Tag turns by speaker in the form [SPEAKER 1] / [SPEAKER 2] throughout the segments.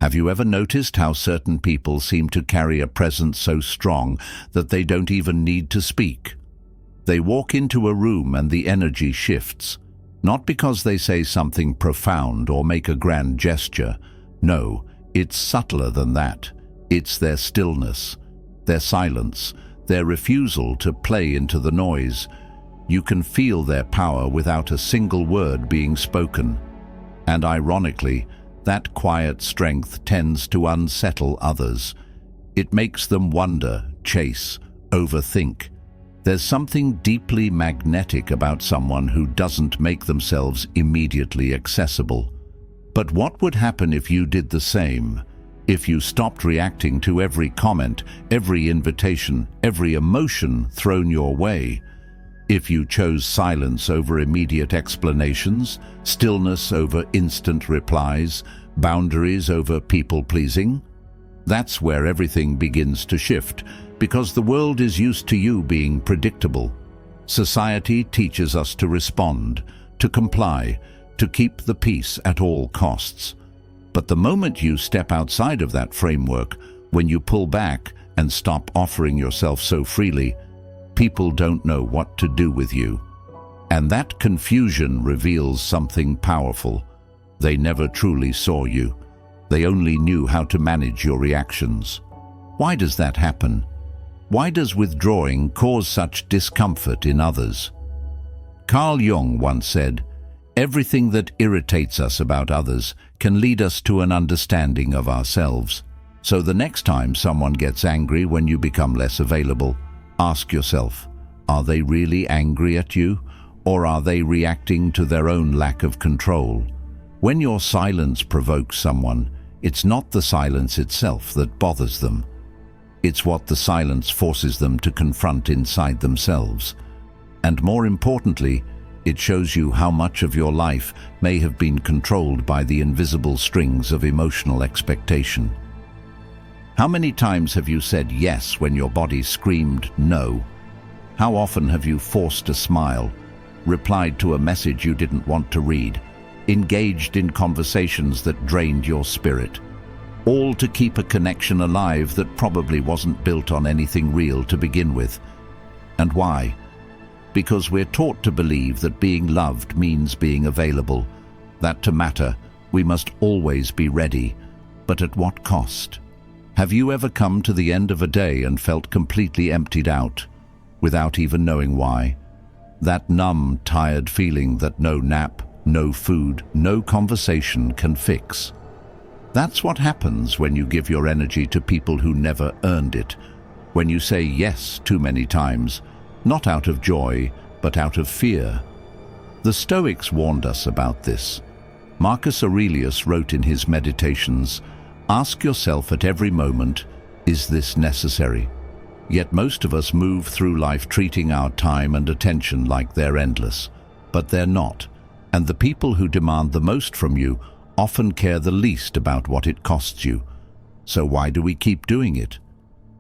[SPEAKER 1] Have you ever noticed how certain people seem to carry a presence so strong that they don't even need to speak? They walk into a room and the energy shifts, not because they say something profound or make a grand gesture. No, it's subtler than that. It's their stillness, their silence, their refusal to play into the noise. You can feel their power without a single word being spoken. And ironically, that quiet strength tends to unsettle others. It makes them wonder, chase, overthink. There's something deeply magnetic about someone who doesn't make themselves immediately accessible. But what would happen if you did the same? If you stopped reacting to every comment, every invitation, every emotion thrown your way? If you chose silence over immediate explanations, stillness over instant replies, boundaries over people-pleasing? That's where everything begins to shift, because the world is used to you being predictable. Society teaches us to respond, to comply, to keep the peace at all costs. But the moment you step outside of that framework, when you pull back and stop offering yourself so freely, people don't know what to do with you. And that confusion reveals something powerful. They never truly saw you. They only knew how to manage your reactions. Why does that happen? Why does withdrawing cause such discomfort in others? Carl Jung once said, "Everything that irritates us about others can lead us to an understanding of ourselves." So the next time someone gets angry when you become less available, ask yourself, are they really angry at you, or are they reacting to their own lack of control? When your silence provokes someone, it's not the silence itself that bothers them. It's what the silence forces them to confront inside themselves. And more importantly, it shows you how much of your life may have been controlled by the invisible strings of emotional expectation. How many times have you said yes when your body screamed no? How often have you forced a smile, replied to a message you didn't want to read, engaged in conversations that drained your spirit, all to keep a connection alive that probably wasn't built on anything real to begin with? And why? Because we're taught to believe that being loved means being available, that to matter, we must always be ready. But at what cost? Have you ever come to the end of a day and felt completely emptied out, without even knowing why? That numb, tired feeling that no nap, no food, no conversation can fix. That's what happens when you give your energy to people who never earned it, when you say yes too many times, not out of joy, but out of fear. The Stoics warned us about this. Marcus Aurelius wrote in his Meditations, "Ask yourself at every moment, is this necessary?" Yet most of us move through life treating our time and attention like they're endless. But they're not. And the people who demand the most from you often care the least about what it costs you. So why do we keep doing it?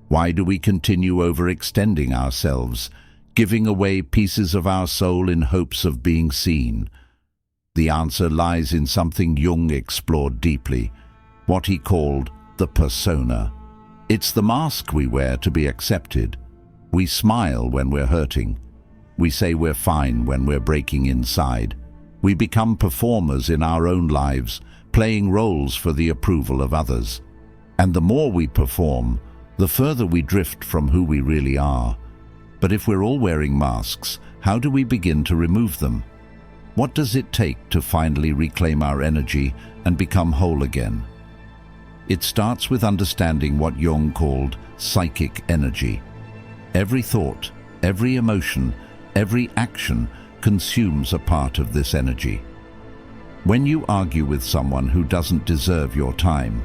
[SPEAKER 1] Why do we continue overextending ourselves, giving away pieces of our soul in hopes of being seen? The answer lies in something Jung explored deeply, what he called the persona. It's the mask we wear to be accepted. We smile when we're hurting. We say we're fine when we're breaking inside. We become performers in our own lives, playing roles for the approval of others. And the more we perform, the further we drift from who we really are. But if we're all wearing masks, how do we begin to remove them? What does it take to finally reclaim our energy and become whole again? It starts with understanding what Jung called psychic energy. Every thought, every emotion, every action consumes a part of this energy. When you argue with someone who doesn't deserve your time,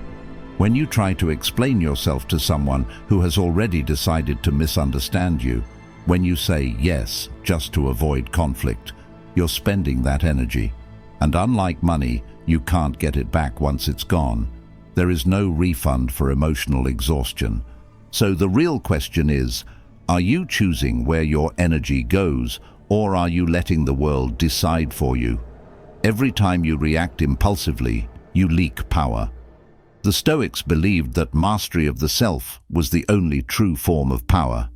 [SPEAKER 1] when you try to explain yourself to someone who has already decided to misunderstand you, when you say yes just to avoid conflict, you're spending that energy. And unlike money, you can't get it back once it's gone. There is no refund for emotional exhaustion. So the real question is, are you choosing where your energy goes, or are you letting the world decide for you? Every time you react impulsively, you leak power. The Stoics believed that mastery of the self was the only true form of power.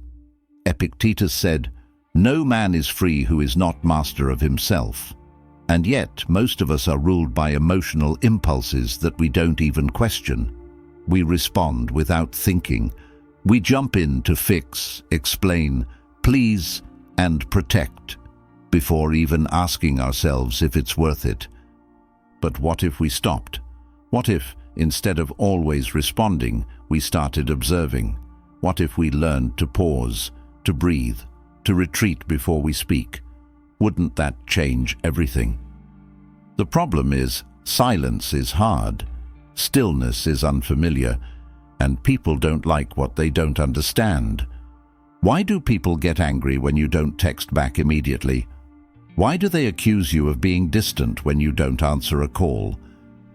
[SPEAKER 1] Epictetus said, "No man is free who is not master of himself." And yet, most of us are ruled by emotional impulses that we don't even question. We respond without thinking. We jump in to fix, explain, please, and protect, before even asking ourselves if it's worth it. But what if we stopped? What if, instead of always responding, we started observing? What if we learned to pause, to breathe, to retreat before we speak? Wouldn't that change everything? The problem is, silence is hard, stillness is unfamiliar, and people don't like what they don't understand. Why do people get angry when you don't text back immediately? Why do they accuse you of being distant when you don't answer a call?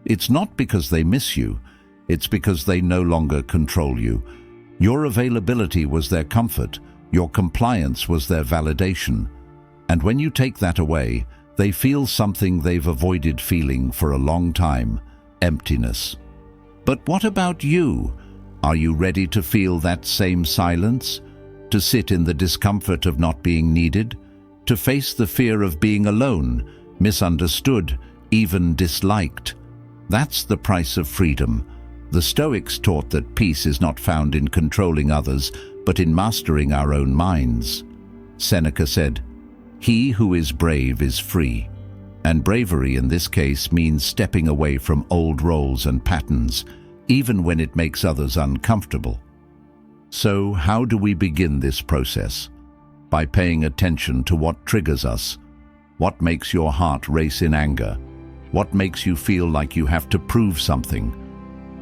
[SPEAKER 1] It's not because they miss you, it's because they no longer control you. Your availability was their comfort, your compliance was their validation. And when you take that away, they feel something they've avoided feeling for a long time: emptiness. But what about you? Are you ready to feel that same silence? To sit in the discomfort of not being needed? To face the fear of being alone, misunderstood, even disliked? That's the price of freedom. The Stoics taught that peace is not found in controlling others, but in mastering our own minds. Seneca said, "He who is brave is free." And bravery in this case means stepping away from old roles and patterns, even when it makes others uncomfortable. So how do we begin this process? By paying attention to what triggers us. What makes your heart race in anger? What makes you feel like you have to prove something?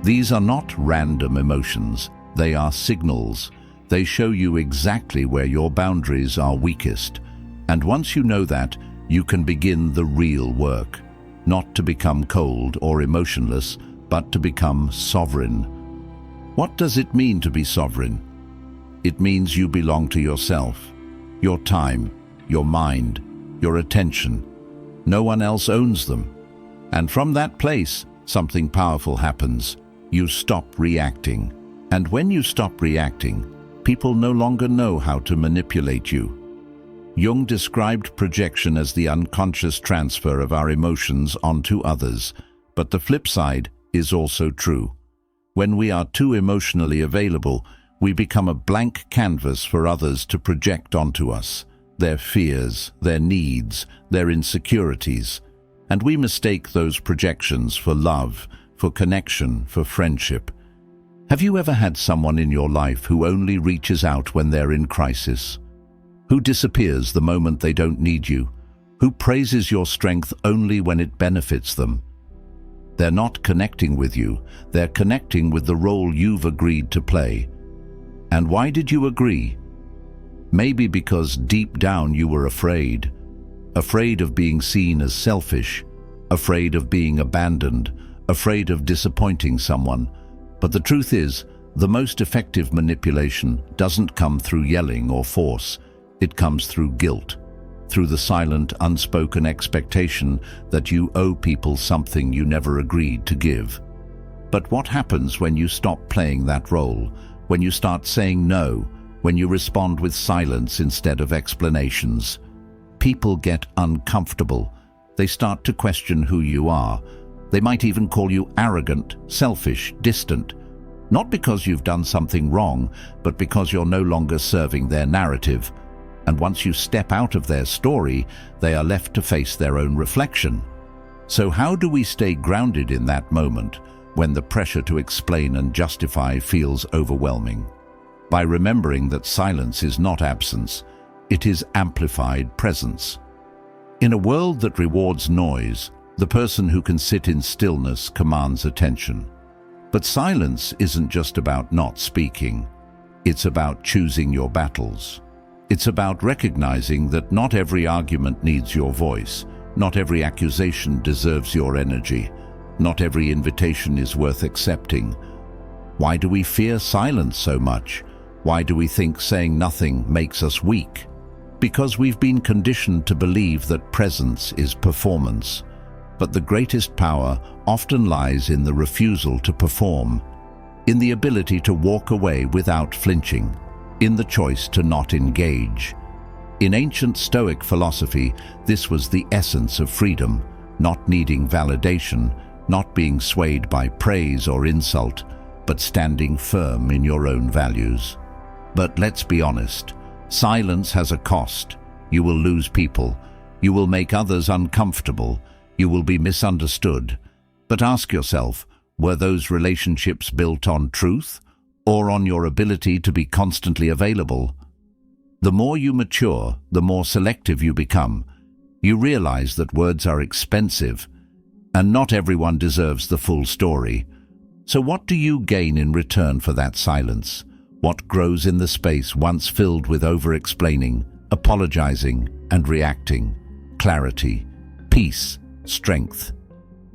[SPEAKER 1] These are not random emotions. They are signals. They show you exactly where your boundaries are weakest. And once you know that, you can begin the real work. Not to become cold or emotionless, but to become sovereign. What does it mean to be sovereign? It means you belong to yourself, your time, your mind, your attention. No one else owns them. And from that place, something powerful happens. You stop reacting. And when you stop reacting, people no longer know how to manipulate you. Jung described projection as the unconscious transfer of our emotions onto others, but the flip side is also true. When we are too emotionally available, we become a blank canvas for others to project onto us, their fears, their needs, their insecurities, and we mistake those projections for love, for connection, for friendship. Have you ever had someone in your life who only reaches out when they're in crisis? Who disappears the moment they don't need you? Who praises your strength only when it benefits them? They're not connecting with you, they're connecting with the role you've agreed to play. And why did you agree? Maybe because deep down you were afraid. Afraid of being seen as selfish, afraid of being abandoned, afraid of disappointing someone. But the truth is, the most effective manipulation doesn't come through yelling or force. It comes through guilt, through the silent, unspoken expectation that you owe people something you never agreed to give. But what happens when you stop playing that role, when you start saying no, when you respond with silence instead of explanations? People get uncomfortable. They start to question who you are. They might even call you arrogant, selfish, distant. Not because you've done something wrong, but because you're no longer serving their narrative. And once you step out of their story, they are left to face their own reflection. So how do we stay grounded in that moment when the pressure to explain and justify feels overwhelming? By remembering that silence is not absence, it is amplified presence. In a world that rewards noise, the person who can sit in stillness commands attention. But silence isn't just about not speaking. It's about choosing your battles. It's about recognizing that not every argument needs your voice, not every accusation deserves your energy, not every invitation is worth accepting. Why do we fear silence so much? Why do we think saying nothing makes us weak? Because we've been conditioned to believe that presence is performance. But the greatest power often lies in the refusal to perform, in the ability to walk away without flinching, in the choice to not engage. In ancient Stoic philosophy, this was the essence of freedom, not needing validation, not being swayed by praise or insult, but standing firm in your own values. But let's be honest, silence has a cost. You will lose people. You will make others uncomfortable. You will be misunderstood. But ask yourself, were those relationships built on truth or on your ability to be constantly available? The more you mature, the more selective you become. You realize that words are expensive, and not everyone deserves the full story. So what do you gain in return for that silence? What grows in the space once filled with over-explaining, apologizing, and reacting? Clarity, peace, strength.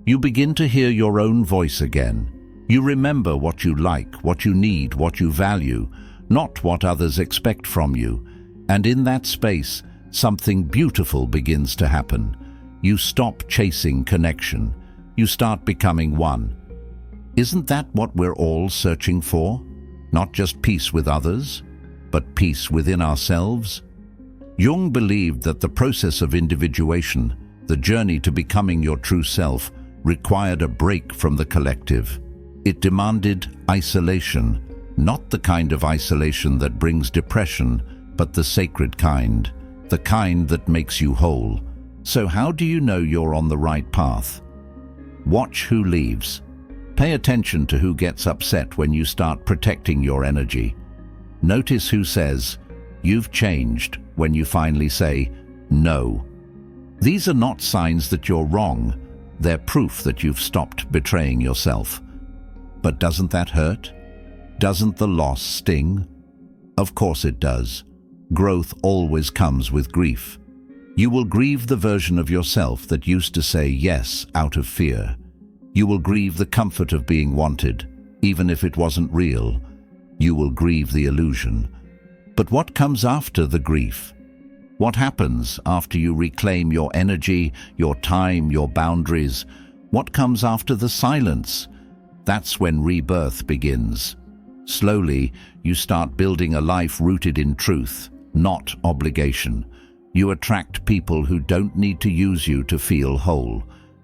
[SPEAKER 1] You begin to hear your own voice again. You remember what you like, what you need, what you value, not what others expect from you. And in that space, something beautiful begins to happen. You stop chasing connection. You start becoming one. Isn't that what we're all searching for? Not just peace with others, but peace within ourselves? Jung believed that the process of individuation, the journey to becoming your true self, required a break from the collective. It demanded isolation, not the kind of isolation that brings depression, but the sacred kind, the kind that makes you whole. So how do you know you're on the right path? Watch who leaves. Pay attention to who gets upset when you start protecting your energy. Notice who says, "You've changed," when you finally say, "No." These are not signs that you're wrong. They're proof that you've stopped betraying yourself. But doesn't that hurt? Doesn't the loss sting? Of course it does. Growth always comes with grief. You will grieve the version of yourself that used to say yes out of fear. You will grieve the comfort of being wanted, even if it wasn't real. You will grieve the illusion. But what comes after the grief? What happens after you reclaim your energy, your time, your boundaries? What comes after the silence? That's when rebirth begins. Slowly, you start building a life rooted in truth, not obligation. You attract people who don't need to use you to feel whole.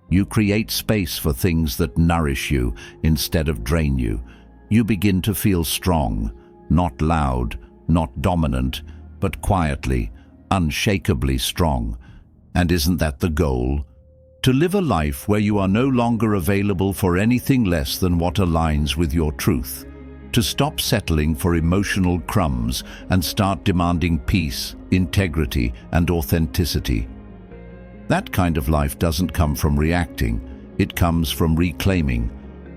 [SPEAKER 1] You create space for things that nourish you instead of drain you. You begin to feel strong, not loud, not dominant, but quietly, unshakably strong. And isn't that the goal? To live a life where you are no longer available for anything less than what aligns with your truth. To stop settling for emotional crumbs and start demanding peace, integrity, and authenticity. That kind of life doesn't come from reacting. It comes from reclaiming.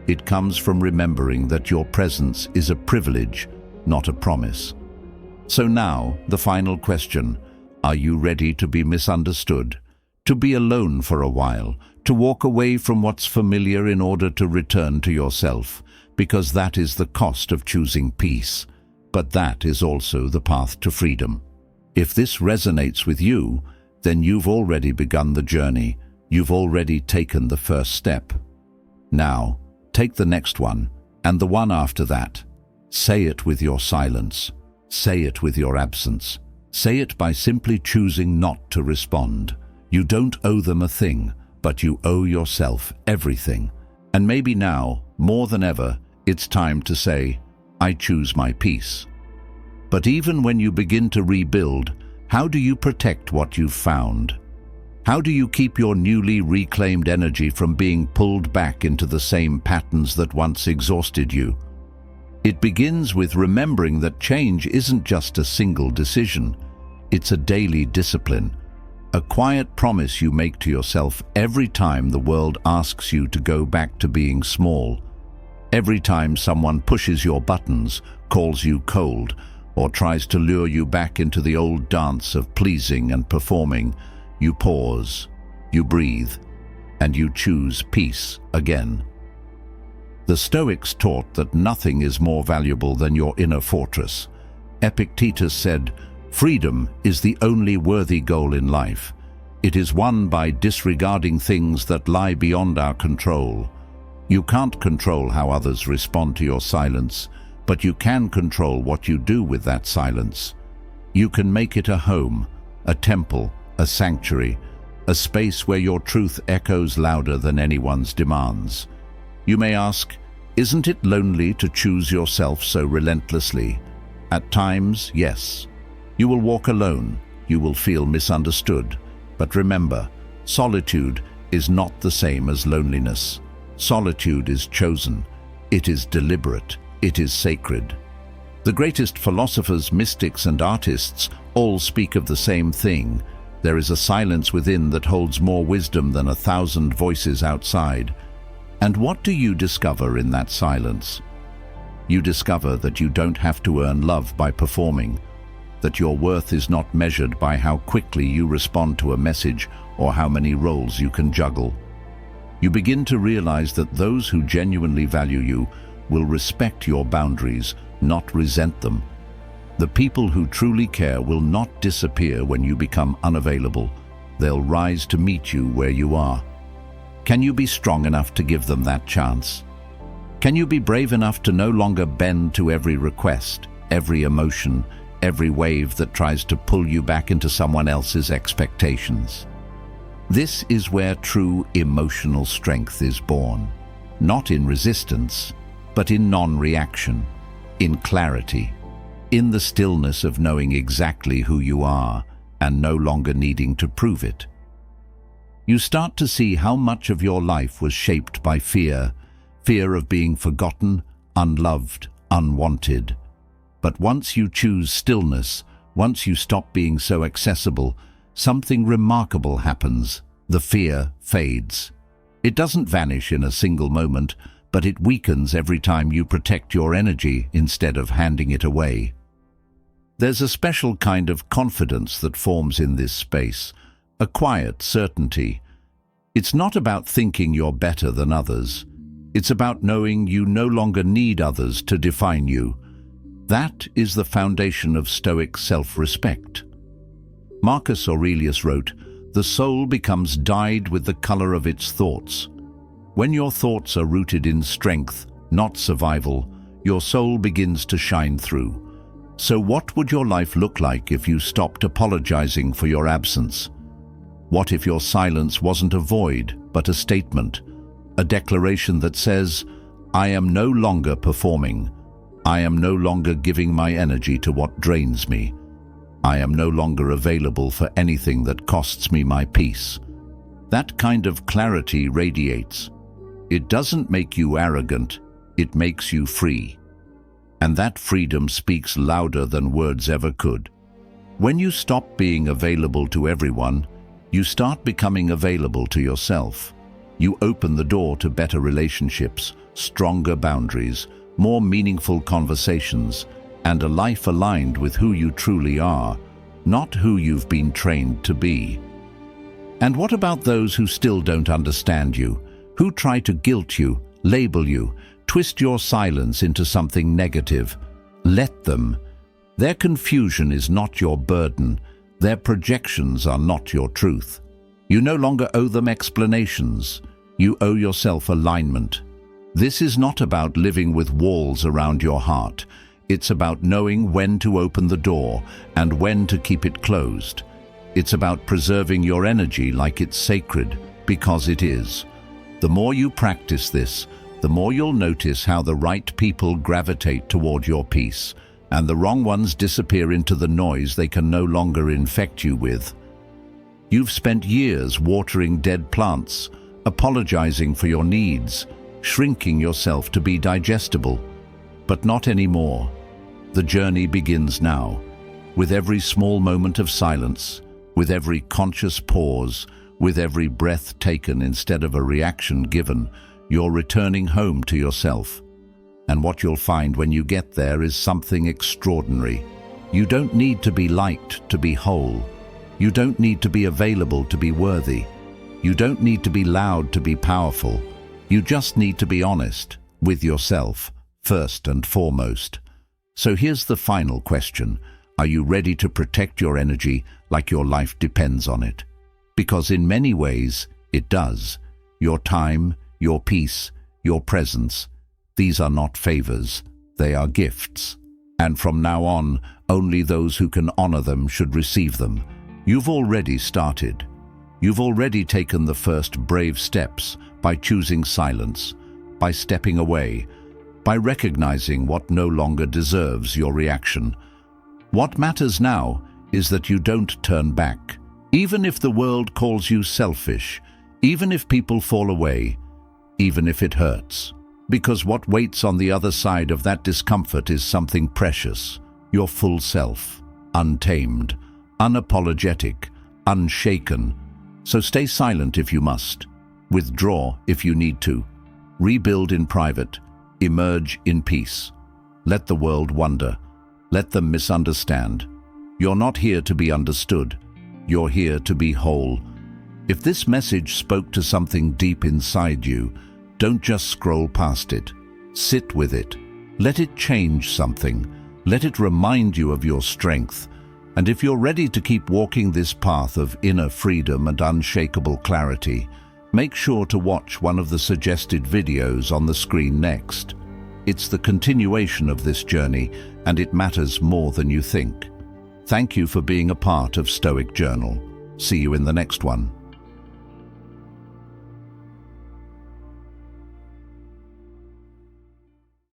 [SPEAKER 1] It comes from remembering that your presence is a privilege, not a promise. So now, the final question. Are you ready to be misunderstood? To be alone for a while? To walk away from what's familiar in order to return to yourself? Because that is the cost of choosing peace. But that is also the path to freedom. If this resonates with you, then you've already begun the journey. You've already taken the first step. Now, take the next one, and the one after that. Say it with your silence. Say it with your absence. Say it by simply choosing not to respond. You don't owe them a thing, but you owe yourself everything. And maybe now, more than ever, it's time to say, I choose my peace. But even when you begin to rebuild, how do you protect what you've found? How do you keep your newly reclaimed energy from being pulled back into the same patterns that once exhausted you? It begins with remembering that change isn't just a single decision. It's a daily discipline, a quiet promise you make to yourself every time the world asks you to go back to being small. Every time someone pushes your buttons, calls you cold, or tries to lure you back into the old dance of pleasing and performing, you pause, you breathe, and you choose peace again. The Stoics taught that nothing is more valuable than your inner fortress. Epictetus said, "Freedom is the only worthy goal in life. It is won by disregarding things that lie beyond our control. You can't control how others respond to your silence, but you can control what you do with that silence. You can make it a home, a temple, a sanctuary, a space where your truth echoes louder than anyone's demands. You may ask, isn't it lonely to choose yourself so relentlessly? At times, yes. You will walk alone, you will feel misunderstood. But remember, solitude is not the same as loneliness. Solitude is chosen, it is deliberate, it is sacred. The greatest philosophers, mystics, and artists all speak of the same thing. There is a silence within that holds more wisdom than 1,000 voices outside. And what do you discover in that silence? You discover that you don't have to earn love by performing, that your worth is not measured by how quickly you respond to a message or how many roles you can juggle. You begin to realize that those who genuinely value you will respect your boundaries, not resent them. The people who truly care will not disappear when you become unavailable. They'll rise to meet you where you are. Can you be strong enough to give them that chance? Can you be brave enough to no longer bend to every request, every emotion, every wave that tries to pull you back into someone else's expectations? This is where true emotional strength is born, not in resistance, but in non-reaction, in clarity, in the stillness of knowing exactly who you are and no longer needing to prove it. You start to see how much of your life was shaped by fear of being forgotten, unloved, unwanted. But once you choose stillness, once you stop being so accessible, something remarkable happens. The fear fades. It doesn't vanish in a single moment, but it weakens every time you protect your energy instead of handing it away. There's a special kind of confidence that forms in this space, a quiet certainty. It's not about thinking you're better than others. It's about knowing you no longer need others to define you. That is the foundation of Stoic self-respect. Marcus Aurelius wrote, "The soul becomes dyed with the color of its thoughts." When your thoughts are rooted in strength, not survival, your soul begins to shine through. So what would your life look like if you stopped apologizing for your absence? What if your silence wasn't a void, but a statement? A declaration that says, I am no longer performing. I am no longer giving my energy to what drains me. I am no longer available for anything that costs me my peace. That kind of clarity radiates. It doesn't make you arrogant, it makes you free. And that freedom speaks louder than words ever could. When you stop being available to everyone, you start becoming available to yourself. You open the door to better relationships, stronger boundaries, more meaningful conversations, and a life aligned with who you truly are, not who you've been trained to be. And what about those who still don't understand you, who try to guilt you, label you, twist your silence into something negative? Let them. Their confusion is not your burden. Their projections are not your truth. You no longer owe them explanations. You owe yourself alignment. This is not about living with walls around your heart. It's about knowing when to open the door and when to keep it closed. It's about preserving your energy like it's sacred, because it is. The more you practice this, the more you'll notice how the right people gravitate toward your peace, and the wrong ones disappear into the noise they can no longer infect you with. You've spent years watering dead plants, apologizing for your needs, shrinking yourself to be digestible. But not anymore. The journey begins now, with every small moment of silence, with every conscious pause, with every breath taken instead of a reaction given. You're returning home to yourself. And what you'll find when you get there is something extraordinary. You don't need to be liked to be whole. You don't need to be available to be worthy. You don't need to be loud to be powerful. You just need to be honest with yourself, first and foremost. So here's the final question. Are you ready to protect your energy like your life depends on it? Because in many ways, it does. Your time, your peace, your presence, these are not favors, they are gifts. And from now on, only those who can honor them should receive them. You've already started. You've already taken the first brave steps by choosing silence, by stepping away, by recognizing what no longer deserves your reaction. What matters now is that you don't turn back. Even if the world calls you selfish, even if people fall away, even if it hurts. Because what waits on the other side of that discomfort is something precious, your full self, untamed, unapologetic, unshaken. So stay silent if you must, withdraw if you need to, rebuild in private, emerge in peace. Let the world wonder, let them misunderstand. You're not here to be understood, you're here to be whole. If this message spoke to something deep inside you, don't just scroll past it. Sit with it. Let it change something. Let it remind you of your strength. And if you're ready to keep walking this path of inner freedom and unshakable clarity, make sure to watch one of the suggested videos on the screen next. It's the continuation of this journey, and it matters more than you think. Thank you for being a part of Stoic Journal. See you in the next one.